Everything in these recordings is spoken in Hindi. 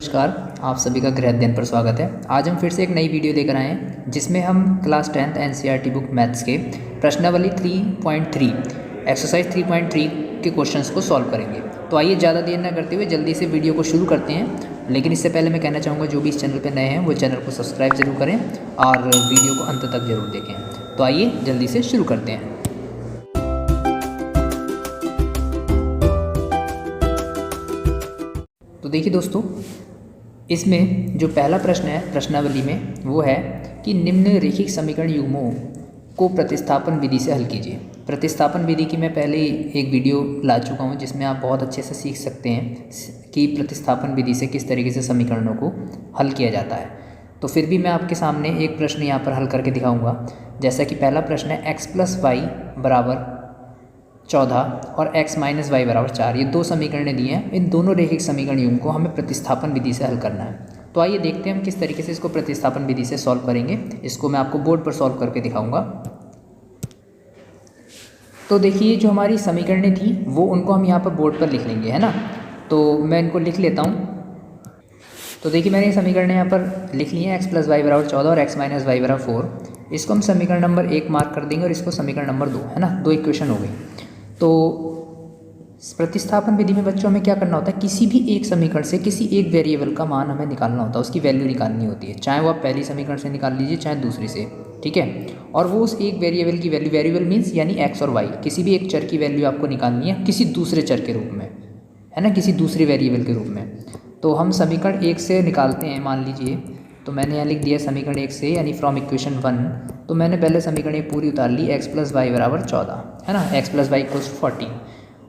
नमस्कार, आप सभी का गृह अध्ययन पर स्वागत है। आज हम फिर से एक नई वीडियो लेकर आए हैं जिसमें हम class 10th NCERT book maths के प्रश्नावली 3.3 एक्सरसाइज 3.3 के क्वेश्चंस को सॉल्व करेंगे। तो आइए ज़्यादा देर न करते हुए जल्दी से वीडियो को शुरू करते हैं। लेकिन इससे पहले मैं कहना चाहूँगा जो भी इस चैनल पर नए हैं वो चैनल को सब्सक्राइब जरूर करें और वीडियो को अंत तक जरूर देखें। तो आइए जल्दी से शुरू करते हैं। तो देखिए दोस्तों, इसमें जो पहला प्रश्न है प्रश्नावली में वो है कि निम्न रैखिक समीकरण युग्मों को प्रतिस्थापन विधि से हल कीजिए। प्रतिस्थापन विधि की मैं पहले एक वीडियो ला चुका हूँ जिसमें आप बहुत अच्छे से सीख सकते हैं कि प्रतिस्थापन विधि से किस तरीके से समीकरणों को हल किया जाता है। तो फिर भी मैं आपके सामने एक प्रश्न यहाँ पर हल करके दिखाऊँगा। जैसा कि पहला प्रश्न है x + y = 14 और x - y = 4। ये दो समीकरण दिए हैं। इन दोनों रैखिक समीकरण युग्म को हमें प्रतिस्थापन विधि से हल करना है। तो आइए देखते हैं हम किस तरीके से इसको प्रतिस्थापन विधि से सॉल्व करेंगे। इसको मैं आपको बोर्ड पर सॉल्व करके दिखाऊंगा। तो देखिए, जो हमारी समीकरणें थी वो उनको हम यहाँ पर बोर्ड पर लिख लेंगे, है ना। तो मैं इनको लिख लेता हूँ। तो देखिए, मैंने ये समीकरण यहाँ पर लिख ली है, x + y = 14 और x - y = 4। इसको हम समीकरण नंबर 1 मार्क कर देंगे और इसको समीकरण नंबर 2, है ना। दो इक्वेशन हो गई। तो प्रतिस्थापन विधि में बच्चों हमें क्या करना होता है, किसी भी एक समीकरण से किसी एक वेरिएबल का मान हमें निकालना होता है, उसकी वैल्यू निकालनी होती है। चाहे वो आप पहली समीकरण से निकाल लीजिए चाहे दूसरी से, ठीक है। और वो उस एक वेरिएबल की वैल्यू, वेरिएबल मीन्स यानी x और y, किसी भी एक चर की वैल्यू आपको निकालनी है किसी दूसरे चर के रूप में, है ना, किसी दूसरे वेरिएबल के रूप में। तो हम समीकरण 1 से निकालते हैं। मान लीजिए, तो मैंने यहाँ लिख दिया समीकरण 1 से, यानी फ्रॉम इक्वेशन 1। तो मैंने पहले समीकरण 1 पूरी उतार ली, x + y = 14, है ना, x + y = 14।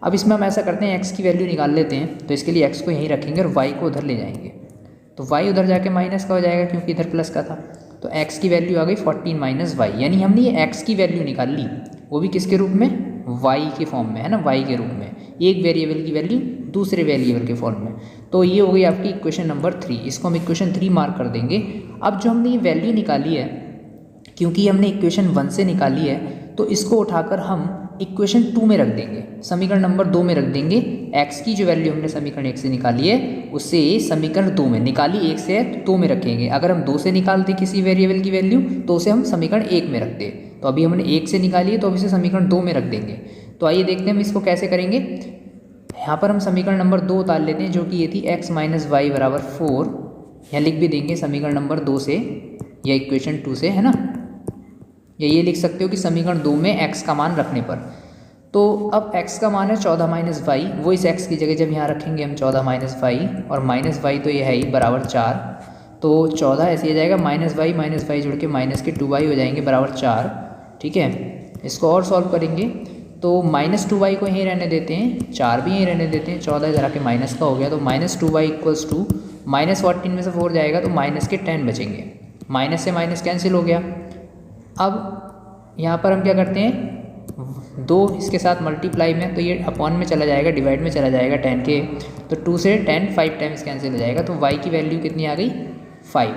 अब इसमें हम ऐसा करते हैं, x की वैल्यू निकाल लेते हैं। तो इसके लिए x को यहीं रखेंगे और y को उधर ले जाएंगे। तो y उधर जाके माइनस का हो जाएगा क्योंकि इधर प्लस का था। तो x की वैल्यू आ गई 14 - y, यानी हमने ये x की वैल्यू निकाल ली, वो भी किसके रूप में, y के फॉर्म में, है ना, y के रूप में। एक वेरिएबल की वैल्यू दूसरे वेरिएबल के फॉर्म में। तो ये हो गई आपकी इक्वेशन नंबर 3। इसको हम इक्वेशन 3 मार्क कर देंगे। अब जो हमने ये वैल्यू निकाली है, क्योंकि हमने इक्वेशन 1 से निकाली है, तो इसको उठाकर हम इक्वेशन 2 में रख देंगे, समीकरण नंबर 2 में रख देंगे। x की जो वैल्यू हमने समीकरण 1 से निकाली है उससे समीकरण 2 में निकाली, 1 से 2 में रखेंगे। अगर हम 2 से निकालते किसी वेरिएबल की वैल्यू तो उसे हम समीकरण 1 में रखते। तो अभी हमने 1 से निकाली है तो अब इसे समीकरण 2 में रख देंगे। तो आइए देखते हैं हम इसको कैसे करेंगे। यहाँ पर हम समीकरण नंबर 2 उतार लेते हैं, जो कि ये थी x - y = 4। यहाँ लिख भी देंगे समीकरण नंबर 2 से या इक्वेशन 2 से, है ना। या ये लिख सकते हो कि समीकरण 2 में x का मान रखने पर। तो अब x का मान है 14 - y, वो इस x की जगह जब यहाँ रखेंगे हम 14 - y, और माइनस y तो ये है ही = 4। तो 14 ऐसे आ जाएगा, -y जुड़ के माइनस के 2y हो जाएंगे =4, ठीक है। इसको और सॉल्व करेंगे तो -2y को यहीं रहने देते हैं, 4 भी यहीं रहने देते हैं, 14 इधर आके माइनस का हो गया। तो -2y = -14 में से 4 जाएगा तो माइनस के 10 बचेंगे। माइनस से माइनस कैंसिल हो गया। अब यहाँ पर हम क्या करते हैं, 2 इसके साथ मल्टीप्लाई में, तो ये अपॉन में चला जाएगा, डिवाइड में चला जाएगा 10 के। तो 2 से 10 5 टाइम्स कैंसिल हो जाएगा। तो y की वैल्यू कितनी आ गई, 5।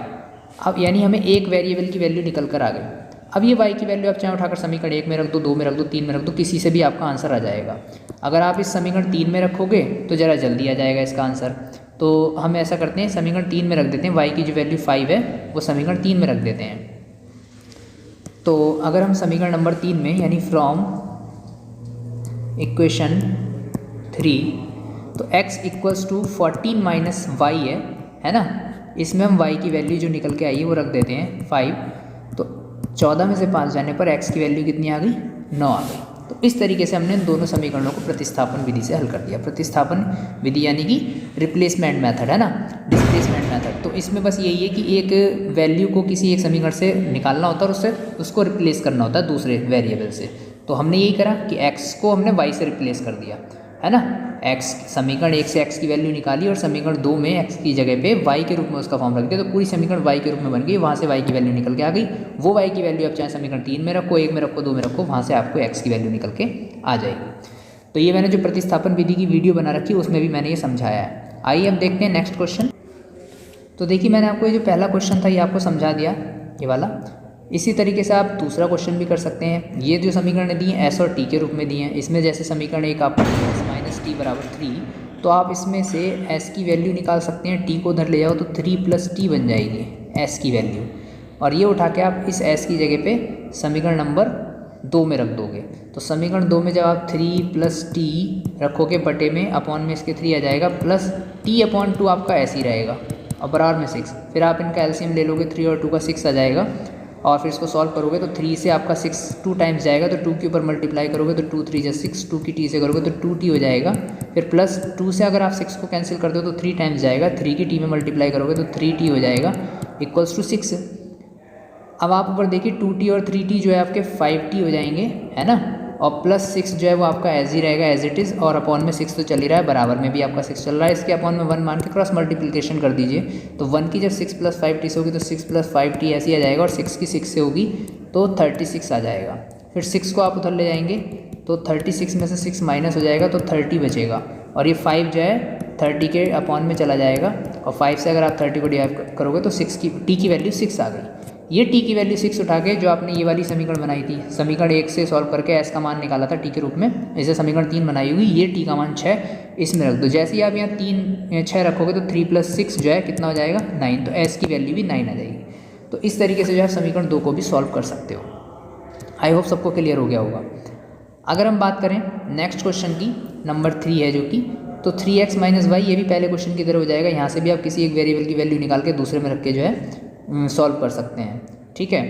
अब यानी हमें एक वेरिएबल की वैल्यू निकल कर आ गई। अब ये y की वैल्यू आप चाहे उठाकर समीकरण 1 में रख दो, 2 में रख दो, 3 में रख दो, किसी से भी आपका आंसर आ जाएगा। अगर आप इस समीकरण 3 में रखोगे तो ज़रा जल्दी आ जाएगा इसका आंसर। तो हम ऐसा करते हैं, समीकरण 3 में रख देते हैं, y की जो वैल्यू 5 है वो समीकरण 3 में रख देते हैं। तो अगर हम समीकरण नंबर 3 में, यानी फ्रॉम इक्वेशन 3, तो x = 14 - y है ना। इसमें हम y की वैल्यू जो निकल के आई है वो रख देते हैं 5। तो 14 में से 5 जाने पर x की वैल्यू कितनी आ गई, 9 आ गई। तो इस तरीके से हमने दोनों समीकरणों को प्रतिस्थापन विधि से हल कर दिया। प्रतिस्थापन विधि यानी कि रिप्लेसमेंट मेथड, है ना, डिस्प्लेसमेंट मेथड। तो इसमें बस यही है कि एक वैल्यू को किसी एक समीकरण से निकालना होता है और उसको रिप्लेस करना होता है दूसरे वेरिएबल से। तो हमने यही करा कि x को हमने y से रिप्लेस कर दिया, है ना। x समीकरण 1 से x की वैल्यू निकाली और समीकरण 2 में x की जगह पे y के रूप में उसका फॉर्म रख दिया। तो पूरी समीकरण y के रूप में बन गई, वहाँ से y की वैल्यू निकल के आ गई। वो y की वैल्यू आप चाहे समीकरण 3 में रखो, 1 में रखो, 2 में रखो, वहाँ से आपको x की वैल्यू निकल के आ जाएगी। तो ये मैंने जो प्रतिस्थापन विधि की वीडियो बना रखी है उसमें भी मैंने ये समझाया है। आइए अब देखते हैं नेक्स्ट क्वेश्चन। तो देखिए, मैंने आपको ये जो पहला क्वेश्चन था ये आपको समझा दिया, ये वाला। इसी तरीके से आप दूसरा क्वेश्चन भी कर सकते हैं। ये जो समीकरण दिए हैं s और t के रूप में दिए हैं, इसमें जैसे समीकरण 1 आपको x - t = 3, तो आप इसमें से s की वैल्यू निकाल सकते हैं। t को उधर ले जाओ तो 3 + t बन जाएगी s की वैल्यू, और ये उठा के आप इस s की जगह पे समीकरण नंबर 2 में रख दोगे। तो समीकरण 2 में जब आप 3 + t रखोगे बटे में अपॉन में इसके 3 आ जाएगा, प्लस t/2 आपका ऐसे ही रहेगा और बराबर में 6। फिर आप इनका एलसीएम ले लोगे, 3 और 2 का 6 आ जाएगा, और फिर इसको सॉल्व करोगे तो 3 से आपका 6 2 टाइम्स जाएगा, तो 2 के ऊपर मल्टीप्लाई करोगे तो 2 3 6, 2 की t से करोगे तो 2t हो जाएगा। फिर प्लस 2 से अगर आप 6 को कैंसिल कर दो तो 3 टाइम्स जाएगा, 3 की t में मल्टीप्लाई करोगे तो 3t हो जाएगा = 6। अब आप ऊपर देखिए 2t और 3t जो है आपके 5t हो जाएंगे, है ना, और प्लस 6 जो है वो आपका एज ही रहेगा एज इट इज़, और अपॉन में 6 तो चल ही रहा है, बराबर में भी आपका 6 चल रहा है। इसके अपॉन में 1 मान के क्रॉस मल्टीप्लिकेशन कर दीजिए, तो 1 की जब 6 + 5t से होगी तो 6 + 5t ऐसी आ जाएगा, और 6 की 6 से होगी तो 36 आ जाएगा। फिर 6 को आप उधर ले जाएंगे तो 36 में से 6 माइनस हो जाएगा तो 30 बचेगा, और ये 5 जो है 30 के अपॉन में चला जाएगा, और 5 से अगर आप 30 को डिवाइड करोगे तो 6 की t की वैल्यू 6 आ गई। ये t की वैल्यू 6 उठा के जो आपने ये वाली समीकरण बनाई थी, समीकरण 1 से सॉल्व करके s का मान निकाला था t के रूप में, इसे समीकरण 3 बनाई हुई, ये t का मान 6 इसमें रख दो। जैसे ही आप यहाँ 3 6 रखोगे तो 3 + 6 जो है कितना हो जाएगा 9, तो s की वैल्यू भी 9 आ जाएगी। तो इस तरीके से जो है समीकरण 2 को भी सॉल्व कर सकते हो। आई होप सबको क्लियर हो गया होगा। अगर हम बात करें नेक्स्ट क्वेश्चन की, नंबर 3 है जो कि, तो 3x - y, ये भी पहले क्वेश्चन की तरह हो जाएगा। यहाँ से भी आप किसी एक वेरिएबल की वैल्यू निकाल के दूसरे में रख के जो है सॉल्व कर सकते हैं, ठीक है।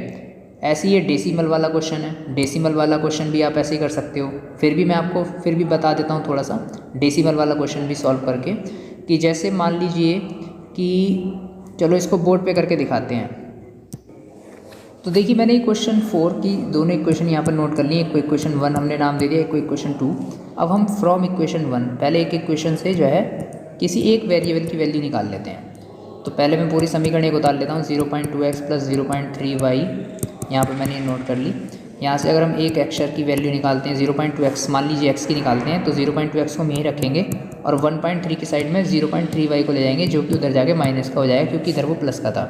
ऐसे ये डेसिमल वाला क्वेश्चन है, डेसिमल वाला क्वेश्चन भी आप ऐसे ही कर सकते हो। फिर भी मैं आपको फिर भी बता देता हूँ थोड़ा सा डेसिमल वाला क्वेश्चन भी सॉल्व करके, कि जैसे मान लीजिए कि चलो इसको बोर्ड पे करके दिखाते हैं। तो देखिए मैंने इक्वेशन 4 की दोनों इक्वेशन यहाँ पर नोट कर ली। एक को इक्वेशन 1 हमने नाम दे दिया, एक को इक्वेशन 2। अब हम फ्रॉम इक्वेशन 1 पहले एक इक्वेशन से जो है किसी एक वेरिएबल की वैल्यू निकाल लेते हैं। तो पहले मैं पूरी समीकरण एक उतार लेता हूँ, 0.2x + 0.3y, यहाँ पर मैंने नोट कर ली। यहाँ से अगर हम एक अक्षर की वैल्यू निकालते हैं 0.2x, मान लीजिए x की निकालते हैं, तो 0.2x को हम यहीं रखेंगे और 1.3 की साइड में 0.3y को ले जाएंगे, जो कि उधर जाके माइनस का हो जाएगा क्योंकि इधर वो प्लस का था।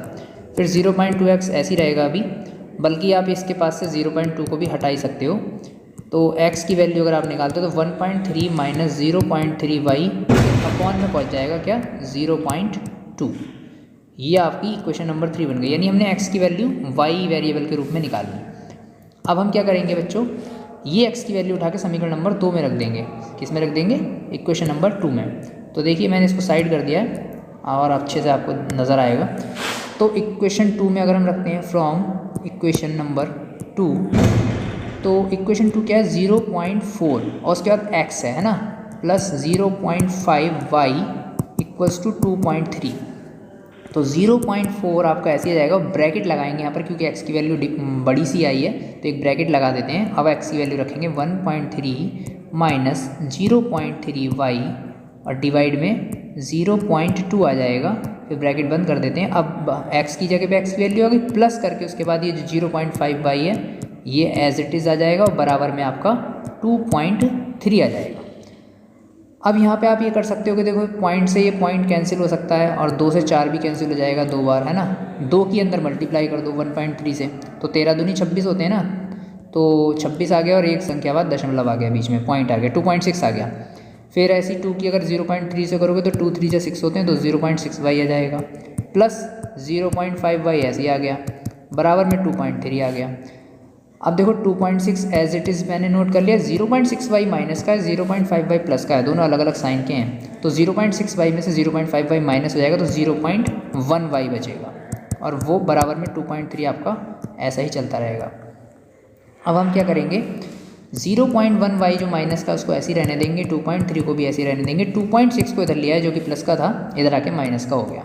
फिर 0.2x ऐसे ही रहेगा अभी, बल्कि आप इसके पास से 0.2 को भी हटा ही सकते हो। तो x की वैल्यू अगर आप निकालते हो तो 1.3 - 0.3y अपॉन में पहुँच जाएगा क्या 0.2। ये आपकी इक्वेशन नंबर 3 बन गई, यानी हमने x की वैल्यू y वेरिएबल के रूप में निकाली। अब हम क्या करेंगे बच्चों, ये x की वैल्यू उठा के समीकरण नंबर 2 में रख देंगे। किस में रख देंगे, इक्वेशन नंबर 2 में। तो देखिए मैंने इसको साइड कर दिया है और अच्छे से आपको नज़र आएगा। तो इक्वेशन 2 में अगर हम रखते हैं फ्रॉम इक्वेशन नंबर 2, तो इक्वेशन 2 क्या है 0.4 और उसके बाद x है ना, प्लस 0.5y = 2.3। तो 0.4 आपका ऐसे ही जाएगा, ब्रैकेट लगाएंगे यहाँ पर क्योंकि x की वैल्यू बड़ी सी आई है, तो एक ब्रैकेट लगा देते हैं। अब x की वैल्यू रखेंगे 1.3 - 0.3y और डिवाइड में 0.2 आ जाएगा, फिर ब्रैकेट बंद कर देते हैं। अब x की जगह पे x की वैल्यू आ गई, प्लस करके उसके बाद ये जो 0.5y है ये एज इट इज़ आ जाएगा और बराबर में आपका 2.3 आ जाएगा। अब यहाँ पे आप ये कर सकते हो कि देखो पॉइंट से ये पॉइंट कैंसिल हो सकता है और 2 से 4 भी कैंसिल हो जाएगा 2 बार, है ना। 2 के अंदर मल्टीप्लाई कर दो 1.3 से, तो 13 दूनी 26 होते हैं ना, तो 26 आ गया और एक संख्या बाद दशमलव आ गया, बीच में पॉइंट आ गया, 2.6 आ गया। फिर ऐसी 2 की अगर 0.3 से करोगे तो 2 3 6 होते हैं, तो 0.6y आ जाएगा, प्लस 0.5y ऐसे ही आ गया, बराबर में 2.3 आ गया। अब देखो 2.6 एज इट इज़ मैंने नोट कर लिया, 0.6y माइनस का है, 0.5y प्लस का है, दोनों अलग अलग साइन के हैं। तो 0.6y में से 0.5y माइनस हो जाएगा तो 0.1y बचेगा, और वो बराबर में 2.3 आपका ऐसा ही चलता रहेगा। अब हम क्या करेंगे, 0.1y जो माइनस का उसको ऐसे ही रहने देंगे, 2.3 को भी ऐसे ही रहने देंगे, 2.6 को इधर लिया है जो कि प्लस का था, इधर आके माइनस का हो गया।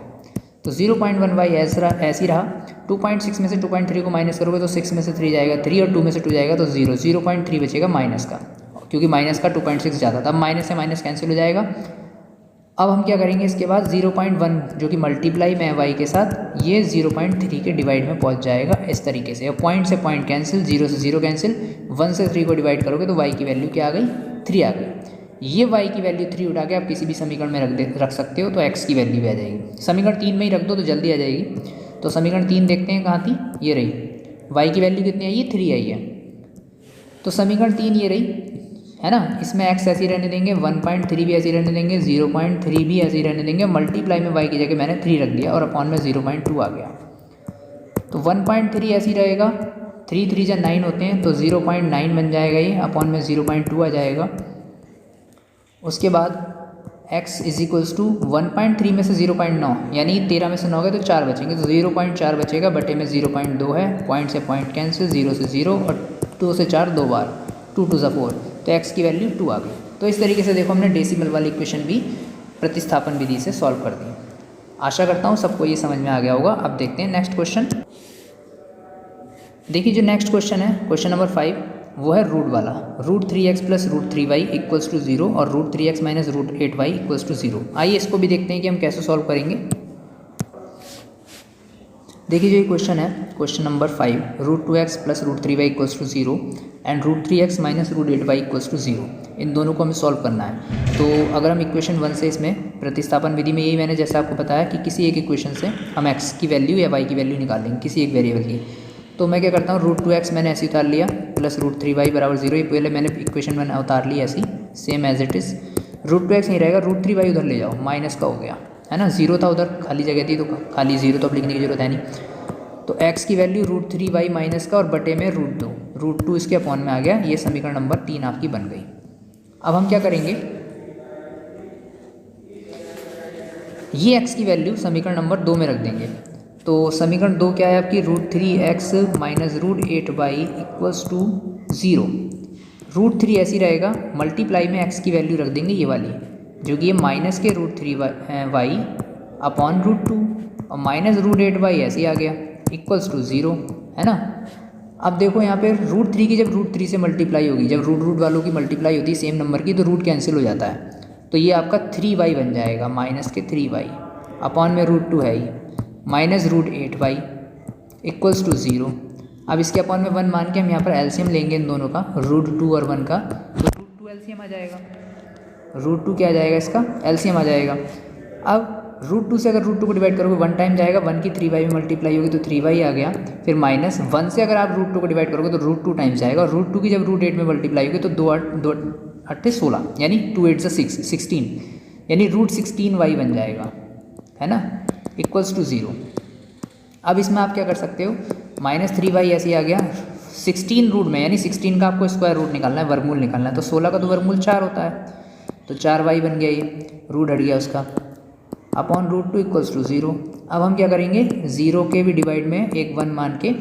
तो 0.1y ऐसे ही रहा। 2.6 में से 2.3 को माइनस करोगे तो 6 में से 3 जाएगा 3 और 2 में से 2 जाएगा तो 0, 0.3 बचेगा माइनस का, क्योंकि माइनस का 2.6 ज़्यादा था। अब माइनस से माइनस कैंसिल हो जाएगा। अब हम क्या करेंगे, इसके बाद 0.1 जो कि मल्टीप्लाई में है y के साथ, ये 0.3 के डिवाइड में पहुंच जाएगा इस तरीके से। अब पॉइंट से पॉइंट कैंसिल, 0 से 0 कैंसिल, 1 से 3 को डिवाइड करोगे तो y की वैल्यू क्या आ गई 3 आ गई। ये y की वैल्यू 3 उठा के आप किसी भी समीकरण में रख सकते हो, तो x की वैल्यू भी आ जाएगी। समीकरण 3 में ही रख दो तो जल्दी आ जाएगी। तो समीकरण 3 देखते हैं कहाँ थी, ये रही। y की वैल्यू कितनी आई है 3 आई है। तो समीकरण 3 ये रही, है ना। इसमें x ऐसे ही रहने देंगे, 1.3 भी ऐसे ही रहने देंगे, 0.3 भी ऐसे ही रहने देंगे, मल्टीप्लाई में y की जगह मैंने 3 रख दिया और अपॉन में 0.2 आ गया। तो 1.3 ऐसे ही रहेगा, 3 3 जा 9 होते हैं तो 0.9 बन जाएगा ये, अपॉन में 0.2 आ जाएगा। उसके बाद x इज इक्वल्स टू 1.3 में से 0.9 यानी 13 में से 9 गए तो 4 बचेंगे, तो 0.4 बचेगा, बटे में 0.2 है, पॉइंट से पॉइंट कैंसिल, 0 से 0 और 2 से 4 2 बार, 2 2 4, तो x की वैल्यू 2 आ गई। तो इस तरीके से देखो हमने डेसिमल वाली इक्वेशन भी प्रतिस्थापन विधि से सॉल्व कर दी। आशा करता हूँ सबको ये समझ में आ गया होगा। अब देखते हैं नेक्स्ट क्वेश्चन। देखिए जो नेक्स्ट क्वेश्चन है, क्वेश्चन नंबर 5, वो है रूट वाला। √3x plus √3y equals to 0 और √3x minus √8y equals to 0। आइए इसको भी देखते हैं कि हम कैसे सॉल्व करेंगे। देखिए जो ये क्वेश्चन है, question number 5, √2x plus √3y equals to 0 and √3x minus √8y equals to 0। इन दोनों को हमें सॉल्व करना है। तो अगर हम इक्वेशन 1 से इसमें प्रतिस्थापन विधि में यही मैंने जैसे आपको बताया कि किसी एक इक्वेशन से हम x की वैल्यू या y की वैल्यू निकाल लेंगे किसी एक वेरिएबल की। तो मैं क्या करता हूँ, √2x मैंने ऐसे उतार लिया प्लस √3y बराबर 0, ये पहले मैंने इक्वेशन मैंने उतार ली ऐसी same as it is. √2x नहीं रहेगा, √3y उधर ले जाओ, माइनस का हो गया है ना, 0 था उधर खाली जगह थी तो खाली 0 तो अब लिखने की जरूरत है नहीं। तो x की वैल्यू √3y माइनस का और बटे में √2 इसके अपॉन में आ गया। ये समीकरण नंबर 3 आपकी बन गई। अब हम क्या करेंगे, ये x की वैल्यू समीकरण नंबर 2 में रख देंगे। तो समीकरण 2 क्या है आपकी, √3x minus √8y equals to 0। √3 ऐसी रहेगा, मल्टीप्लाई में x की वैल्यू रख देंगे ये वाली, जो कि ये माइनस के √3y अपॉन √2 और माइनस √8y ऐसे ही आ गया इक्वल्स टू 0, है ना। अब देखो यहाँ पे √3 की जब √3 से मल्टीप्लाई होगी, जब रूट वालों की मल्टीप्लाई होती है सेम नंबर की, तो रूट कैंसिल हो जाता है। तो ये आपका 3y बन जाएगा, माइनस के 3y अपॉन में √2 है ही, माइनस √8y इक्वल्स टू 0। अब इसके अपॉन में 1 मान के हम यहाँ पर एलसीएम लेंगे इन दोनों का, √2 और 1 का, तो √2 एलसीएम आ जाएगा, √2 क्या आ जाएगा इसका एलसीएम आ जाएगा। अब √2 से अगर √2 को डिवाइड करोगे 1 टाइम जाएगा, 1 की 3y में मल्टीप्लाई होगी तो 3y आ गया। फिर माइनस 1 से अगर आप √2 को डिवाइड करोगे तो √2 टाइम्स जाएगा, और √2 की जब √8 में मल्टीप्लाई होगी तो 2 8 16 यानी 2 8 16 यानी √16y बन जाएगा, है ना, इक्वल्स टू 0। अब इसमें आप क्या कर सकते हो, माइनस 3y ऐसे ही आ गया 16 रूट में, यानी 16 का आपको स्क्वायर रूट निकालना है, वर्गमूल निकालना है। तो 16 का तो वर्गमूल 4 होता है, तो 4y बन गया, ये रूट हट गया उसका, अपॉन √2 इक्वल्स टू 0। अब हम क्या करेंगे, 0 के भी डिवाइड में एक 1 मान के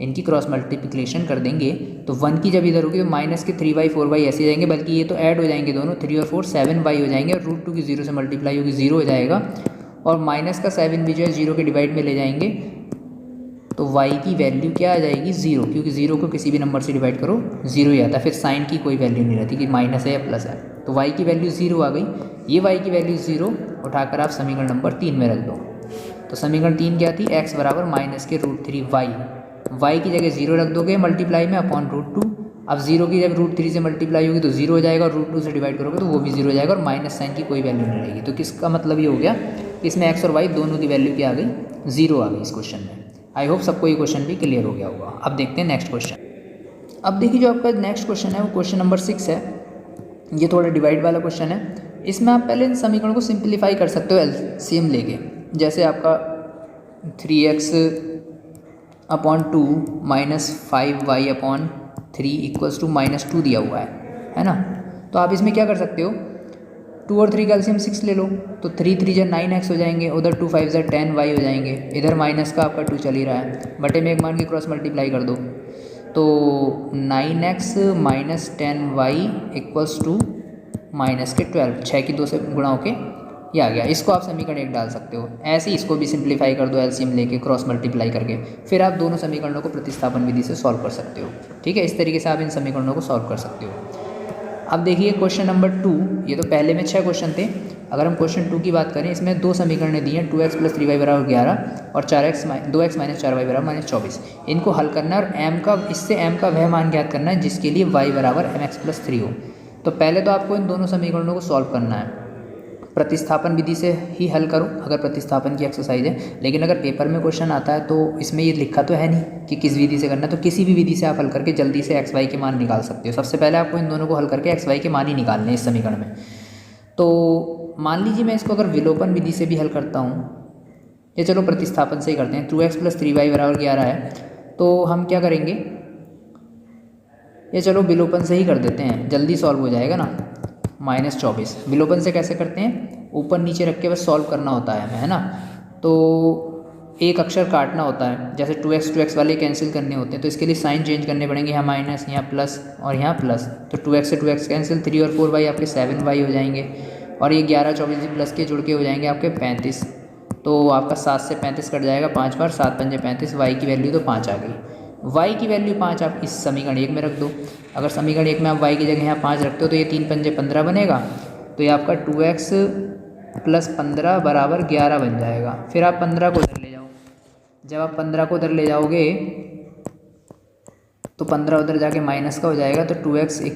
इनकी क्रॉस मल्टीप्लिकेशन कर देंगे। तो 1 की जब इधर होगी तो माइनस के 3y 4y ऐसे जाएंगे, बल्कि ये तो ऐड हो जाएंगे दोनों, 3 और 4 7y हो जाएंगे, और √2 की 0 से मल्टीप्लाई होगी 0 हो जाएगा, और माइनस का 7 भी जो है 0 के डिवाइड में ले जाएंगे, तो y की वैल्यू क्या आ जाएगी 0, क्योंकि 0 को किसी भी नंबर से डिवाइड करो 0 ही आता है, फिर साइन की कोई वैल्यू नहीं रहती कि माइनस है या प्लस है। तो y की वैल्यू 0 आ गई। ये y की वैल्यू 0 उठाकर आप समीकरण नंबर 3 में रख दो। तो समीकरण 3 क्या थी, x बराबर माइनस के √3y, y की जगह 0 रख दोगे मल्टीप्लाई में अपॉन √2। अब 0 की जब √3 से मल्टीप्लाई होगी तो 0 हो जाएगा, और √2 से डिवाइड करोगे तो वो भी 0 हो जाएगा, और माइनस साइन की कोई वैल्यू नहीं रहेगी। तो किसका मतलब ये हो गया, इसमें x और y दोनों की वैल्यू क्या आ गई, 0 आ गई इस क्वेश्चन में। आई होप सबको ये क्वेश्चन भी क्लियर हो गया होगा। अब देखते हैं नेक्स्ट क्वेश्चन। अब देखिए जो आपका नेक्स्ट क्वेश्चन है वो क्वेश्चन नंबर 6 है। ये थोड़ा डिवाइड वाला क्वेश्चन है। इसमें आप पहले इन समीकरणों को सिंप्लीफाई कर सकते हो एलसीएम लेके। जैसे आपका 3x upon 2 minus 5y upon 3 equals to -2 दिया हुआ है ना। तो आप इसमें क्या कर सकते हो, 2 और 3 का एलसीएम 6 ले लो, तो 3 3 जा 9x हो जाएंगे, उधर 2 5 जा 10y हो जाएंगे, इधर माइनस का आपका 2 चल ही रहा है, बटे में एक मान के क्रॉस मल्टीप्लाई कर दो, तो 9x minus 10y equals to minus के 12, 6 की 2 से गुणा होके ये आ गया। इसको आप समीकरण 1 डाल सकते हो। ऐसे ही इसको भी सिंप्लीफाई कर दो एलसीएम लेके क्रॉस मल्टीप्लाई करके, फिर आप दोनों समीकरणों को प्रतिस्थापन विधि से सॉल्व कर सकते हो। ठीक है, इस तरीके से आप इन समीकरणों को सॉल्व कर सकते हो। अब देखिए क्वेश्चन नंबर 2, ये तो पहले में 6 क्वेश्चन थे। अगर हम क्वेश्चन 2 की बात करें, इसमें 2 समीकरण दिए हैं, 2x प्लस 3y बराबर 11 और 2x माइनस 4y बराबर -24। इनको हल करना है और इससे m का वह मान ज्ञात करना है जिसके लिए y बराबर mx प्लस 3 हो। तो पहले तो आपको इन दोनों समीकरणों को सॉल्व करना है। प्रतिस्थापन विधि से ही हल करो अगर प्रतिस्थापन की एक्सरसाइज है। लेकिन अगर पेपर में क्वेश्चन आता है तो इसमें ये लिखा तो है नहीं कि किस विधि से करना है, तो किसी भी विधि से आप हल करके जल्दी से एक्स वाई के मान निकाल सकते हो। सबसे पहले आपको इन दोनों को हल करके एक्स वाई के मान ही निकालने हैं इस समीकरण में। तो मान लीजिए मैं इसको अगर विलोपन विधि से भी हल करता हूँ, या चलो प्रतिस्थापन से ही करते हैं। 2x + 3y = 11 है, तो हम क्या करेंगे, ये चलो विलोपन से ही कर देते हैं, जल्दी सॉल्व हो जाएगा ना। -24 विलोपन से कैसे करते हैं, ऊपर नीचे रख के बस सॉल्व करना होता है हमें, है ना। तो एक अक्षर काटना होता है, जैसे 2x वाले कैंसिल करने होते हैं, तो इसके लिए साइन चेंज करने पड़ेंगे, यहाँ माइनस, यहाँ प्लस और यहाँ प्लस। तो 2x से 2x कैंसिल, 3 और 4y आपके 7y हो जाएंगे, और ये 11 24 प्लस के जुड़ के हो जाएंगे आपके 35। तो आपका 7 से 35 कट जाएगा 5 बार, 7 पंजे 35, y की वैल्यू तो 5 आ गई। y की वैल्यू 5 आप इस समीकरण 1 में रख दो। अगर समीकरण 1 में आप y की जगह यहाँ 5 रखते हो तो ये 3 पंजे 15 बनेगा, तो ये आपका 2x + 15 = 11 बन जाएगा। फिर आप 15 को उधर ले जाओ, जब आप 15 को उधर ले जाओगे तो 15 उधर जाके माइनस का हो जाएगा, तो 2x =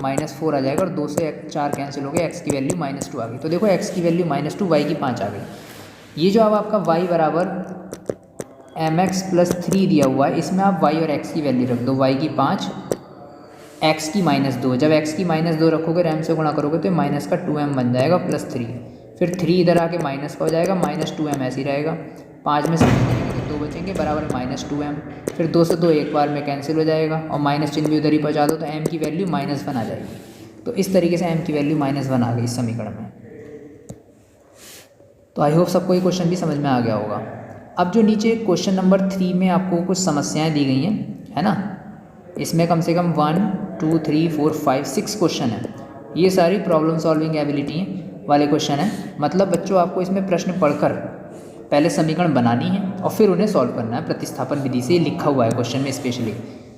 -4 आ जाएगा, और 2 से 4 कैंसिल हो गए, x की वैल्यू -2 आ गई। तो देखो x की वैल्यू -2, y की 5 आ गई। ये जो अब आपका y = mx + 3 दिया हुआ है, इसमें आप y और x की वैल्यू रख दो, y की 5, x की -2। जब x की -2 रखोगे, रैम से गुणा करोगे तो माइनस का 2m बन जाएगा +3। फिर 3 इधर आके माइनस का हो जाएगा, -2m ऐसे ही रहेगा। 5 में से 2 बचेंगे बराबर -2m। फिर 2 से 2 एक बार में कैंसिल हो जाएगा, और माइनस चिन्ह भी उधर ही पहुँचा दो, तो m की वैल्यू -1 आ जाएगी। तो इस तरीके से m की वैल्यू -1 आ गई इस समीकरण में। तो आई होप सबको ये क्वेश्चन भी समझ में आ गया होगा। अब जो नीचे क्वेश्चन नंबर 3 में आपको कुछ समस्याएं दी गई हैं, है ना, इसमें कम से कम 1 2 3 4 5 6 क्वेश्चन हैं। ये सारी प्रॉब्लम सॉल्विंग एबिलिटी वाले क्वेश्चन हैं। मतलब बच्चों आपको इसमें प्रश्न पढ़कर पहले समीकरण बनानी है और फिर उन्हें सॉल्व करना है प्रतिस्थापन विधि से। लिखा हुआ है क्वेश्चन में, स्पेशली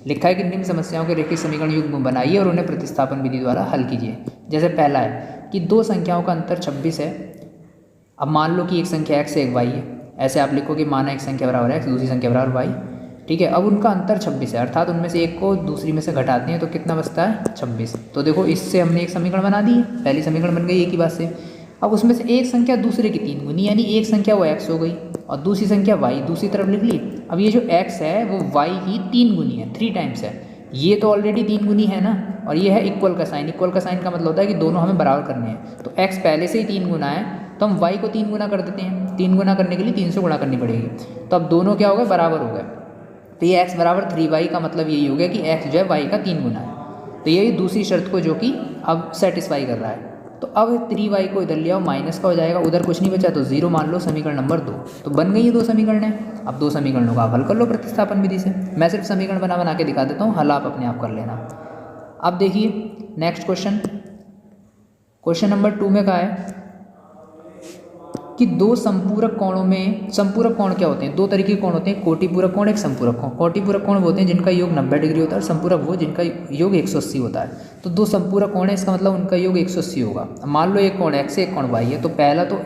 लिखा है कि निम्न समस्याओं के रेखीय समीकरण युग्म बनाइए और उन्हें प्रतिस्थापन विधि द्वारा हल कीजिए। जैसे पहला है कि दो संख्याओं का अंतर 26 है। अब मान लो कि एक संख्या x है, एक y है। ऐसे आप लिखो कि माना एक संख्या बराबर x, दूसरी संख्या बराबर y, ठीक है। अब उनका अंतर 26 है, अर्थात उनमें से एक को दूसरी में से घटाते हैं तो कितना बचता है, 26। तो देखो इससे हमने एक समीकरण बना दी है, पहली समीकरण बन गई एक ही बात से। अब उसमें से एक संख्या दूसरे की 3 गुनी, यानी एक संख्या वो x हो गई और दूसरी संख्या y दूसरी तरफ लिख ली। अब ये जो x है वो y की 3 गुनी है, 3 टाइम्स है। ये तो ऑलरेडी 3 गुनी है ना, और ये है इक्वल का साइन। इक्वल का साइन का मतलब होता है कि दोनों हमें बराबर करने हैं। तो x पहले से ही 3 गुना है, तो हम y को 3 गुना कर देते हैं। 3 गुना करने के लिए 3 से गुणा करनी पड़ेगी, तो अब दोनों क्या हो गए, बराबर हो गए। तो ये x = 3y का मतलब यही हो गया कि x जो है y का 3 गुना है। तो यही दूसरी शर्त को जो कि अब सेटिस्फाई कर रहा है। तो अब 3y को इधर ले आओ, माइनस का हो जाएगा, उधर कुछ नहीं बचा तो 0 मान लो, समीकरण नंबर 2। तो बन गई ये 2 समीकरण है। अब 2 समीकरणों का हल कर लो प्रतिस्थापन विधि से। मैं सिर्फ समीकरण बना के दिखा देता हूँ, हल आप अपने आप कर लेना। अब देखिए नेक्स्ट क्वेश्चन, क्वेश्चन नंबर 2 में कहा है कि दो संपूरक कोणों में, संपूरक कोण क्या होते हैं, 2 तरीके के कोण होते हैं, कोटिपूरक कोण, एक संपूरक कोण। कोटिपूरक कोण होते हैं जिनका योग 90 डिग्री होता है, और संपूरक वो जिनका योग 180 होता है। तो 2 संपूरक कोण है, इसका मतलब उनका योग 180 होगा। मान लो एक कोण x है, एक कोण y है, तो पहला तो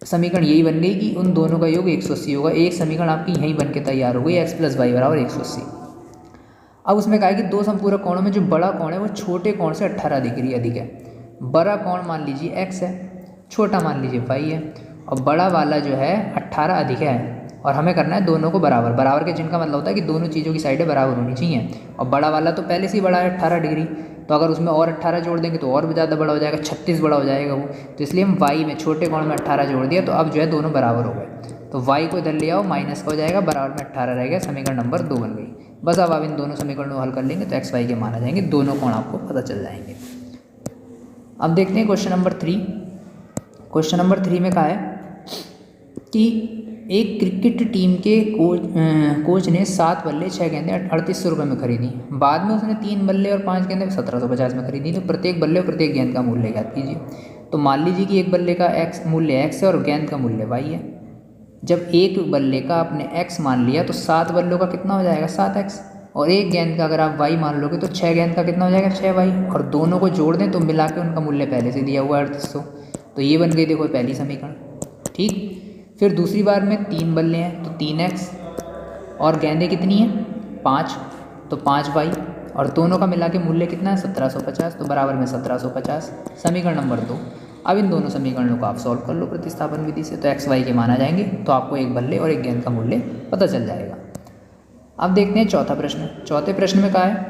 समीकरण यही बन गई कि उन दोनों का योग 180 होगा। एक समीकरण आपकी यहीं बन के तैयार हो गई, x + y = 180। अब उसमें कहा है कि 2 संपूरक कोणों में जो बड़ा कोण है वो छोटे कोण से 18 डिग्री अधिक है। बड़ा कोण मान लीजिए x है, छोटा मान लीजिए y है, और बड़ा वाला जो है 18 अधिक है। और हमें करना है दोनों को बराबर। बराबर के चिन्ह का मतलब होता है कि दोनों चीज़ों की साइडें बराबर होनी चाहिए। और बड़ा वाला तो पहले से ही बड़ा है 18 डिग्री, तो अगर उसमें और 18 जोड़ देंगे तो और भी ज़्यादा बड़ा हो जाएगा, 36 बड़ा हो जाएगा वो। तो इसलिए हम y में छोटे कोण में 18 जोड़ दिया, तो अब जो है दोनों बराबर हो गए। तो y को इधर ले आओ, माइनस का हो जाएगा, बराबर में 18 रहेगा, समीकरण नंबर 2 बन गई। बस अब आप इन दोनों समीकरणों को हल कर लेंगे तो x y के मान आ जाएंगे, दोनों कोण आपको पता चल जाएंगे। अब देखते हैं क्वेश्चन नंबर 3। क्वेश्चन नंबर 3 में कहा है कि एक क्रिकेट टीम के कोच ने 7 बल्ले 6 गेंदें 3800 रुपये में खरीदी। बाद में उसने 3 बल्ले और 5 गेंदें 1750 में खरीदी। तो प्रत्येक बल्ले और प्रत्येक गेंद का मूल्य ज्ञात कीजिए। तो मान लीजिए कि एक बल्ले का मूल्य x है और गेंद का मूल्य y है। जब एक बल्ले का आपने x मान लिया तो 7 बल्लों का कितना हो जाएगा, 7x, और एक गेंद का अगर आप y मान लोगे तो 6 गेंद का कितना हो जाएगा, 6y, और दोनों को जोड़ दें तो मिला के उनका मूल्य पहले से दिया हुआ है 3800। तो ये बन गई देखो पहली समीकरण, ठीक। फिर दूसरी बार में 3 बल्ले हैं तो 3x, और गेंदें कितनी हैं, 5, तो 5y, और दोनों का मिला के मूल्य कितना है, 1750, तो बराबर में 1750, समीकरण नंबर 2। अब इन दोनों समीकरणों को आप सॉल्व कर लो प्रतिस्थापन विधि से, तो एक्स वाई के मान आ जाएंगे, तो आपको एक बल्ले और एक गेंद का मूल्य पता चल जाएगा। अब देखते हैं चौथा प्रश्न। चौथे प्रश्न में कहा है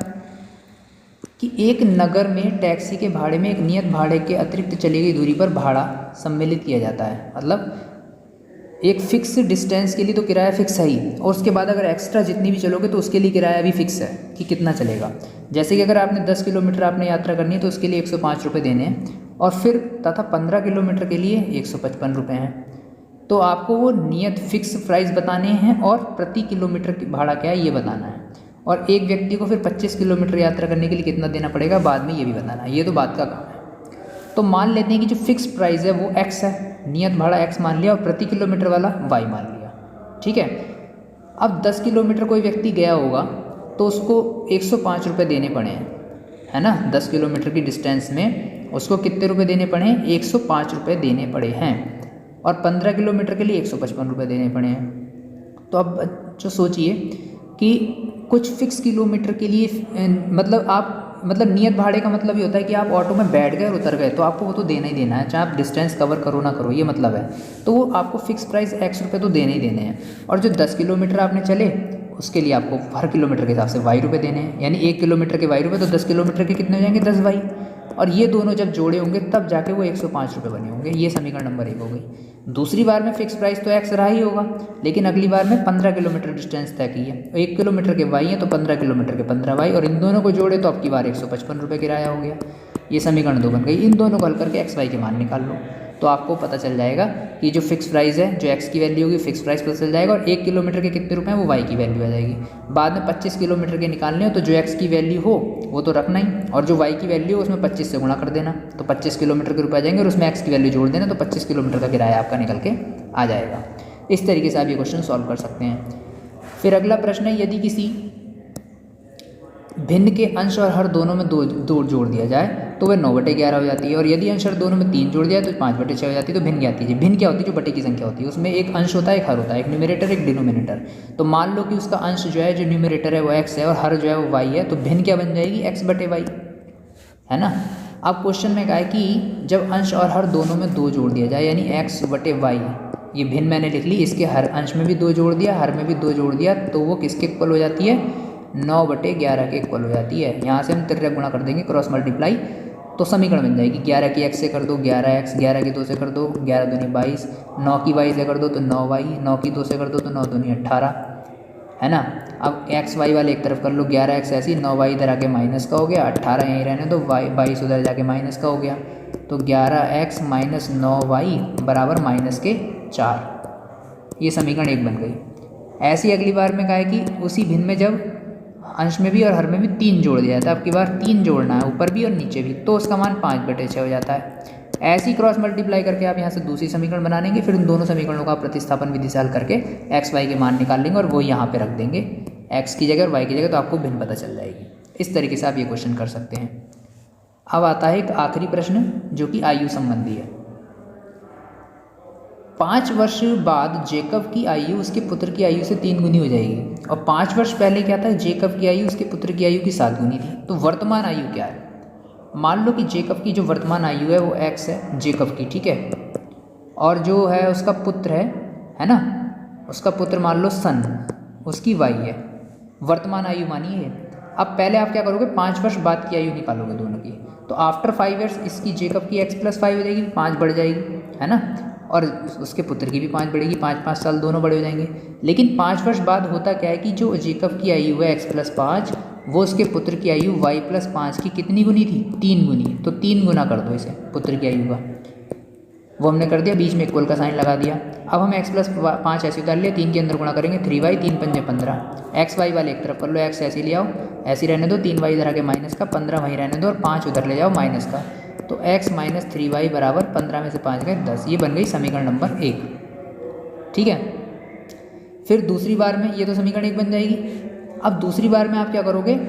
कि एक नगर में टैक्सी के भाड़े में एक नियत भाड़े के अतिरिक्त चली गई दूरी पर भाड़ा सम्मिलित किया जाता है। मतलब एक फिक्स डिस्टेंस के लिए तो किराया फिक्स है ही, और उसके बाद अगर एक्स्ट्रा जितनी भी चलोगे तो उसके लिए किराया भी फिक्स है कि कितना चलेगा। जैसे कि अगर आपने 10 किलोमीटर आपने यात्रा करनी है तो उसके लिए 105 रुपये देने हैं, और फिर तथा 15 किलोमीटर के लिए 155 रुपये हैं। तो आपको वो नियत फिक्स प्राइस बताने हैं और प्रति किलोमीटर की भाड़ा क्या है ये बताना है, और एक व्यक्ति को फिर 25 किलोमीटर यात्रा करने के लिए कितना देना पड़ेगा बाद में ये भी बताना है। ये तो बात का काम है। तो मान लेते हैं कि जो फिक्स प्राइस है वो x है, नियत भाड़ा x मान लिया और प्रति किलोमीटर वाला y मान लिया, ठीक है। अब 10 किलोमीटर कोई व्यक्ति गया होगा तो उसको 105 रुपये देने पड़े हैं, है ना। 10 किलोमीटर की डिस्टेंस में उसको कितने रुपए देने पड़े हैं? 105 रुपये देने पड़े हैं, और 15 किलोमीटर के लिए 155 रुपये देने पड़े हैं। तो अब जो सोचिए कि कुछ फिक्स किलोमीटर के लिए मतलब नियत भाड़े का मतलब ये होता है कि आप ऑटो में बैठ गए और उतर गए तो आपको वो तो देना ही देना है, चाहे आप डिस्टेंस कवर करो ना करो, ये मतलब है। तो वो आपको फिक्स प्राइस x रुपये तो देने ही देने हैं, और जो 10 किलोमीटर आपने चले उसके लिए आपको हर किलोमीटर के हिसाब से y रुपये देने हैं, यानी 1 किलोमीटर के y रुपये, तो 10 किलोमीटर के कितने हो जाएंगे? 10 y, और ये दोनों जब जोड़े होंगे तब जाके वो 105 रुपये बने होंगे। ये समीकरण नंबर 1 हो गई। दूसरी बार में फिक्स प्राइस तो x रहा ही होगा, लेकिन अगली बार में 15 किलोमीटर डिस्टेंस तय की है, 1 किलोमीटर के y है तो 15 किलोमीटर के 15 y, और इन दोनों को जोड़े तो अब की बार 155 रुपये किराया हो गया। ये समीकरण 2 बन गई। इन दोनों को हल करके x y के मान निकाल लो, तो आपको पता चल जाएगा कि जो फिक्स प्राइस है, जो x की वैल्यू होगी फिक्स प्राइस पता चल जाएगा, और 1 किलोमीटर के कितने रुपए हैं वो y की वैल्यू आ जाएगी। बाद में 25 किलोमीटर के निकालने हो तो जो x की वैल्यू हो वो तो रखना ही, और जो y की वैल्यू हो उसमें 25 से गुणा कर देना, तो 25 किलोमीटर के रुपए आ जाएंगे, और उसमें x की वैल्यू जोड़ देना, तो 25 किलोमीटर का किराया आपका निकल के आ जाएगा। इस तरीके से आप ये क्वेश्चन सॉल्व कर सकते हैं। फिर अगला प्रश्न है, यदि किसी भिन्न के अंश और हर दोनों में दो जोड़ दिया जाए तो वह 9/11 हो जाती है, और यदि अंश और दोनों में 3 जोड़ दिया तो 5/6 हो जाती है। तो भिन्न क्या होती है? भिन्न क्या होती है? जो बटे की संख्या होती है, उसमें एक अंश होता है एक हर होता है, एक न्यूमरेटर एक डिनोमिनेटर। तो मान लो कि उसका अंश जो है, जो न्यूमरेटर है वो x है और हर जो है वो y है, तो भिन्न क्या बन जाएगी? x/y, है ना। अब क्वेश्चन में कहा है कि जब अंश और हर दोनों में 2 जोड़ दिया जाए, यानी x/y, ये भिन्न मैंने लिख ली, इसके हर अंश में भी 2 जोड़ दिया, हर में भी 2 जोड़ दिया, तो वो किसके इक्वल हो जाती है? 9/11 के इक्वल हो जाती है। यहाँ से हम तिर्यक गुणा कर देंगे, क्रॉस मल्टीप्लाई, तो समीकरण बन जाएगी 11 की x से कर दो 11x, 11 की 2 से कर दो 11 दूनी 22, 9 की y से कर दो तो 9y, 9 की 2 से कर दो तो 9 दूनी 18, है ना। अब x y वाले एक तरफ कर लो, 11x ऐसी, 9y इधर आके माइनस का हो गया, 18 यहीं रहने दो, 22 उधर जाके माइनस का हो गया, तो 11x माइनस 9y बराबर -4। ये समीकरण 1 बन गई। ऐसी अगली बार में कहा है कि उसी भिन्न में जब अंश में भी और हर में भी 3 जोड़ दिया जाता है, अब की बार 3 जोड़ना है ऊपर भी और नीचे भी, तो उसका मान 5/6 हो जाता है। ऐसी क्रॉस मल्टीप्लाई करके आप यहाँ से दूसरी समीकरण बना लेंगे, फिर उन दोनों समीकरणों का प्रतिस्थापन विधि से हल करके x y के मान निकाल लेंगे और वो यहाँ पे रख देंगे x की जगह और y की जगह, तो आपको भिन्न पता चल जाएगी। इस तरीके से आप ये क्वेश्चन कर सकते हैं। अब आता है एक आखिरी प्रश्न जो कि आयु संबंधी है। 5 वर्ष बाद जेकब की आयु उसके पुत्र की आयु से 3 गुनी हो जाएगी, और 5 वर्ष पहले क्या था? जेकब की आयु उसके पुत्र की आयु की 7 गुनी थी। तो वर्तमान आयु क्या है? मान लो कि जेकब की जो वर्तमान आयु है वो x है, जेकब की, ठीक है, और जो है उसका पुत्र है ना, उसका पुत्र मान लो सन, उसकी y है, वर्तमान आयु मानिए। अब पहले आप क्या करोगे? 5 वर्ष बाद की आयु निकालोगे दोनों की, तो आफ्टर 5 ईयर्स इसकी जेकब की x+5 हो जाएगी, 5 बढ़ जाएगी, है ना, और उसके पुत्र की भी 5 बढ़ेगी, 5-5 साल दोनों बड़े हो जाएंगे। लेकिन 5 वर्ष बाद होता क्या है कि जो जेकब की आयु है x+5, वो उसके पुत्र की आयु y+5 की कितनी गुनी थी? 3 गुनी। तो 3 गुना कर दो इसे पुत्र की आयु का, वो हमने कर दिया, बीच में इक्वल का साइन लगा दिया। अब हम x+5 ऐसे उतार लिया, 3 के अंदर गुणा करेंगे, 3y, 3 पंजे 15, x y वाले एक तरफ कर लो, x ऐसे ले आओ, ऐसे रहने दो, 3y इधर आके माइनस का, 15 वहीं रहने दो और 5 उधर ले जाओ माइनस का, तो x माइनस 3y बराबर 15 में से 5 गए 10। ये बन गई समीकरण नंबर 1, ठीक है। फिर दूसरी बार में ये तो समीकरण 1 बन जाएगी। अब दूसरी बार में आप क्या करोगे?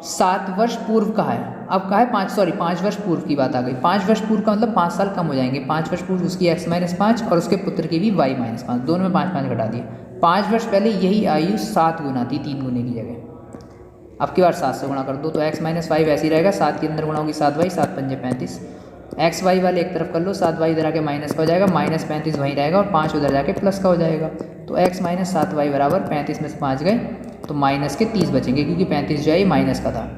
7 वर्ष पूर्व का है, अब कहा है 5 वर्ष पूर्व की बात आ गई। 5 वर्ष पूर्व का मतलब 5 साल कम हो जाएंगे। 5 वर्ष पूर्व उसकी x-5 और उसके पुत्र की भी y-5, दोनों में 5-5 घटा दिए। 5 वर्ष पहले यही आयु 7 गुना थी, 3 गुने की जगह। अब की बार 7 से गुणा कर दो, तो x-5 ऐसे ही रहेगा, 7 के अंदर गुणा होगी 7y, 7 पंजे 35, एक्स वाई वाले एक तरफ कर लो, 7y इधर आके माइनस का हो जाएगा, -35 वहीं रहेगा और 5 उधर जाके प्लस का हो जाएगा। तो x माइनस 7y बराबर 35 में से 5 गए तो माइनस के 30 बचेंगे, क्योंकि 35 जो है ये माइनस का था।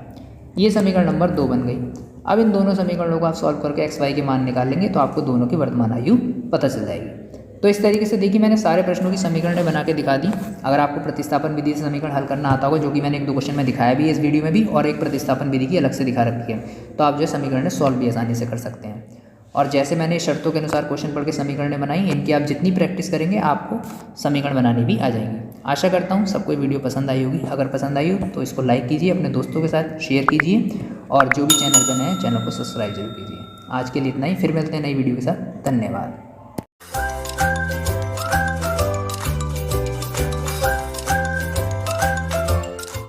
ये समीकरण नंबर 2 बन गई। अब इन दोनों समीकरणों को आप सॉल्व करके एक्स वाई के मान निकाल लेंगे तो आपको दोनों की वर्तमान आयु पता चल जाएगी। तो इस तरीके से देखिए मैंने सारे प्रश्नों की समीकरणें बना के दिखा दी। अगर आपको प्रतिस्थापन विधि से समीकरण हल करना आता होगा, जो कि मैंने 1-2 क्वेश्चन में दिखाया भी है इस वीडियो में भी, और एक प्रतिस्थापन विधि की अलग से दिखा रखी है, तो आप जो है समीकरण सॉल्व भी आसानी से कर सकते हैं। और जैसे मैंने शर्तों के अनुसार क्वेश्चन पढ़ के समीकरणें बनाई, इनकी आप जितनी प्रैक्टिस करेंगे आपको समीकरण बनाने भी आ जाएंगे। आशा करता हूँ सबको वीडियो पसंद आई होगी। अगर पसंद आई हो तो इसको लाइक कीजिए, अपने दोस्तों के साथ शेयर कीजिए, और जो भी चैनल पर नए हैं चैनल को सब्सक्राइब जरूर कीजिए। आज के लिए इतना ही, फिर मिलते हैं नई वीडियो के साथ। धन्यवाद।